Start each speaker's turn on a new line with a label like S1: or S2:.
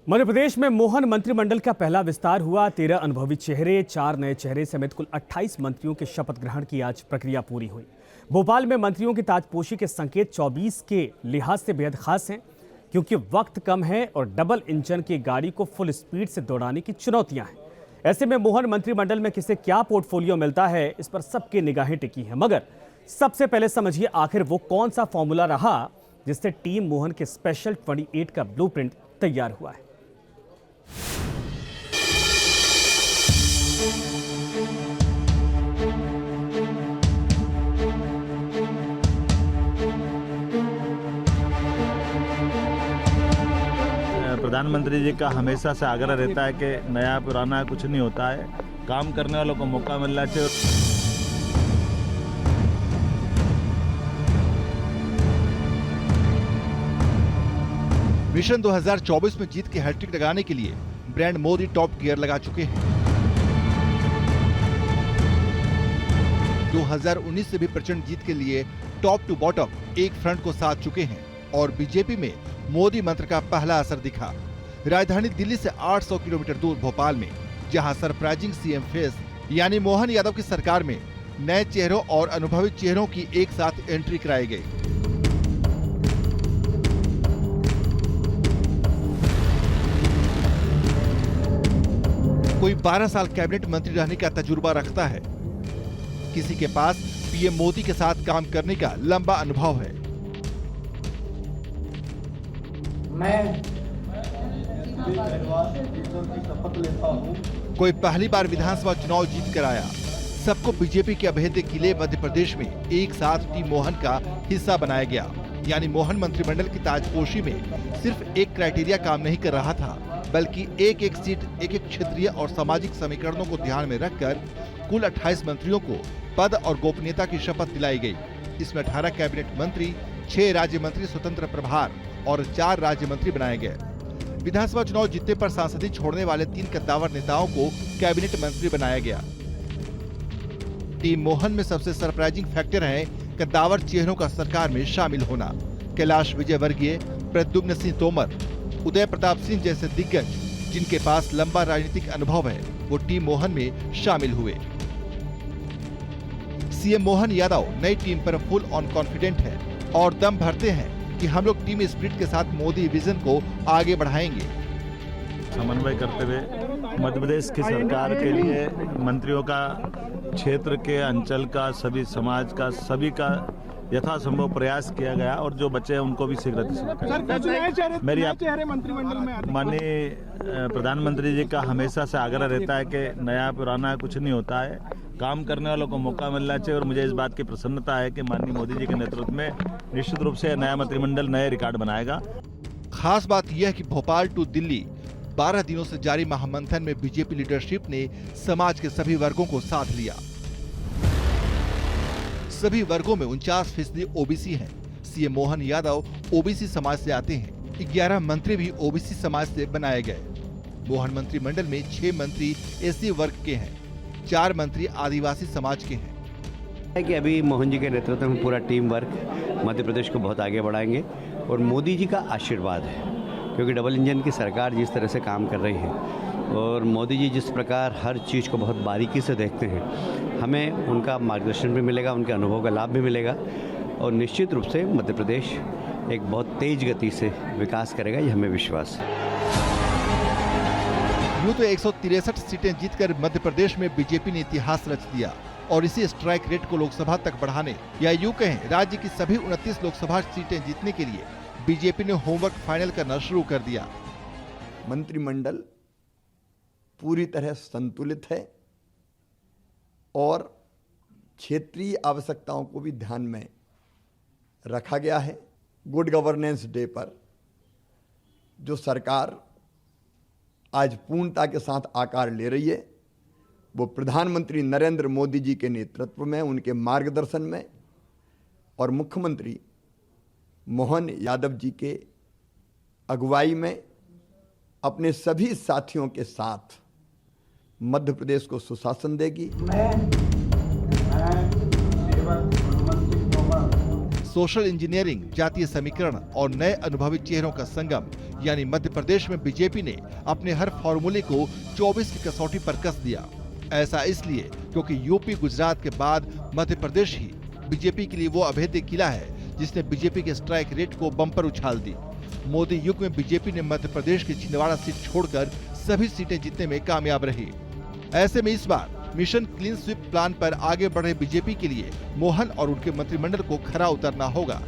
S1: मध्य प्रदेश में मोहन मंत्रिमंडल का पहला विस्तार हुआ। 13 अनुभवी चेहरे, 4 नए चेहरे समेत कुल 28 मंत्रियों के शपथ ग्रहण की आज प्रक्रिया पूरी हुई। भोपाल में मंत्रियों की ताजपोशी के संकेत 24 के लिहाज से बेहद खास हैं, क्योंकि वक्त कम है और डबल इंजन की गाड़ी को फुल स्पीड से दौड़ाने की चुनौतियां हैं। ऐसे में मोहन मंत्रिमंडल में किसे क्या पोर्टफोलियो मिलता है, इस पर सबकी निगाहें टिकी हैं। मगर सबसे पहले समझिए आखिर वो कौन सा फॉर्मूला रहा जिससे टीम मोहन के स्पेशल 28 का ब्लूप्रिंट तैयार हुआ है।
S2: प्रधानमंत्री जी का हमेशा से आग्रह रहता है कि नया पुराना कुछ नहीं होता है, काम करने वालों को मौका मिलना चाहिए।
S3: मिशन 2024 में जीत की हैट्रिक लगाने के लिए ब्रांड मोदी टॉप गियर लगा चुके हैं। 2019 से भी प्रचंड जीत के लिए टॉप टू बॉटम एक फ्रंट को साध चुके हैं और बीजेपी में मोदी मंत्र का पहला असर दिखा। राजधानी दिल्ली से 800 किलोमीटर दूर भोपाल में, जहां सरप्राइजिंग सीएम फेस यानी मोहन यादव की सरकार में नए चेहरों और अनुभवी चेहरों की एक साथ एंट्री कराई गई। कोई 12 साल कैबिनेट मंत्री रहने का तजुर्बा रखता है, किसी के पास पीएम मोदी के साथ काम करने का लंबा अनुभव है।
S4: मैं शपथ लेता हूं।
S3: कोई पहली बार विधानसभा चुनाव जीत कर आया। सबको बीजेपी के अभेद्य किले मध्य प्रदेश में एक साथ टीम मोहन का हिस्सा बनाया गया। यानी मोहन मंत्रिमंडल की ताजपोशी में सिर्फ एक क्राइटेरिया काम नहीं कर रहा था, बल्कि एक एक सीट, एक एक क्षेत्रीय और सामाजिक समीकरणों को ध्यान में रखकर कुल 28 मंत्रियों को पद और गोपनीयता की शपथ दिलाई गई। इसमें 18 कैबिनेट मंत्री, 6 राज्य मंत्री स्वतंत्र प्रभार और 4 राज्य मंत्री बनाए गए। विधानसभा चुनाव जीतने पर सांसदी छोड़ने वाले 3 कद्दावर नेताओं को कैबिनेट मंत्री बनाया गया। टीम मोहन में सबसे सरप्राइजिंग फैक्टर है कद्दावर चेहरों का सरकार में शामिल होना। कैलाश विजयवर्गीय, प्रद्युम्न सिंह तोमर, उदय प्रताप सिंह जैसे दिग्गज जिनके पास लंबा राजनीतिक अनुभव है, वो टीम मोहन में शामिल हुए। सीएम मोहन यादव नई टीम पर फुल ऑन कॉन्फिडेंट है और दम भरते हैं कि हम लोग टीम स्पिरिट के साथ मोदी विजन को आगे बढ़ाएंगे।
S2: समन्वय करते हुए मध्य प्रदेश की सरकार के लिए मंत्रियों का, क्षेत्र के, अंचल का, सभी समाज का, सभी का यथासंभव प्रयास किया गया और जो बचे हैं उनको भी शीघ्र मेरी
S4: मंत्रिमंडल में
S2: माननीय प्रधानमंत्री जी का हमेशा से आग्रह रहता है कि नया पुराना कुछ नहीं होता है, काम करने वालों को मौका मिलना चाहिए। और मुझे इस बात की प्रसन्नता है कि माननीय मोदी जी के नेतृत्व में निश्चित रूप से नया मंत्रिमंडल नए रिकॉर्ड बनाएगा।
S3: खास बात यह है कि भोपाल टू दिल्ली 12 दिनों से जारी महामंथन में बीजेपी लीडरशिप ने समाज के सभी वर्गों को साथ लिया। सभी वर्गों में 49% ओबीसी हैं। सीएम मोहन यादव ओबीसी समाज से आते हैं। 11 मंत्री भी ओबीसी समाज से बनाए गए। मोहन मंत्रिमंडल में 6 मंत्री एससी वर्ग के हैं, 4 मंत्री आदिवासी समाज के हैं।
S5: कि अभी मोहन जी के नेतृत्व में पूरा टीम वर्क मध्य प्रदेश को बहुत आगे बढ़ाएंगे और मोदी जी का आशीर्वाद है, क्योंकि डबल इंजन की सरकार जिस तरह से काम कर रही है और मोदी जी जिस प्रकार हर चीज़ को बहुत बारीकी से देखते हैं, हमें उनका मार्गदर्शन भी मिलेगा, उनके अनुभव का लाभ भी मिलेगा और निश्चित रूप से मध्य प्रदेश एक बहुत तेज गति से विकास करेगा, ये हमें विश्वास है।
S3: यूं तो 163 सीटें जीतकर मध्य प्रदेश में बीजेपी ने इतिहास रच दिया और इसी स्ट्राइक रेट को लोकसभा तक बढ़ाने या यूं कहें राज्य की सभी 29 लोकसभा सीटें जीतने के लिए बीजेपी ने होमवर्क फाइनल करना शुरू कर दिया।
S6: मंत्रिमंडल पूरी तरह संतुलित है और क्षेत्रीय आवश्यकताओं को भी ध्यान में रखा गया है। गुड गवर्नेंस डे पर जो सरकार आज पूर्णता के साथ आकार ले रही है, वो प्रधानमंत्री नरेंद्र मोदी जी के नेतृत्व में, उनके मार्गदर्शन में और मुख्यमंत्री मोहन यादव जी के अगुवाई में अपने सभी साथियों के साथ मध्य प्रदेश को सुशासन देगी।
S3: सोशल इंजीनियरिंग, जातीय समीकरण और नए अनुभवी चेहरों का संगम, यानी मध्य प्रदेश में बीजेपी ने अपने हर फॉर्मूले को 24 की कसौटी पर कस दिया। ऐसा इसलिए क्योंकि यूपी, गुजरात के बाद मध्य प्रदेश ही बीजेपी के लिए वो अभेद्य किला है जिसने बीजेपी के स्ट्राइक रेट को बम्पर उछाल दी। मोदी युग में बीजेपी ने मध्य प्रदेश की छिंदवाड़ा सीट छोड़कर सभी सीटें जीतने में कामयाब रही। ऐसे में इस बार मिशन क्लीन स्वीप प्लान पर आगे बढ़े बीजेपी के लिए मोहन और उनके मंत्रिमंडल को खरा उतरना होगा।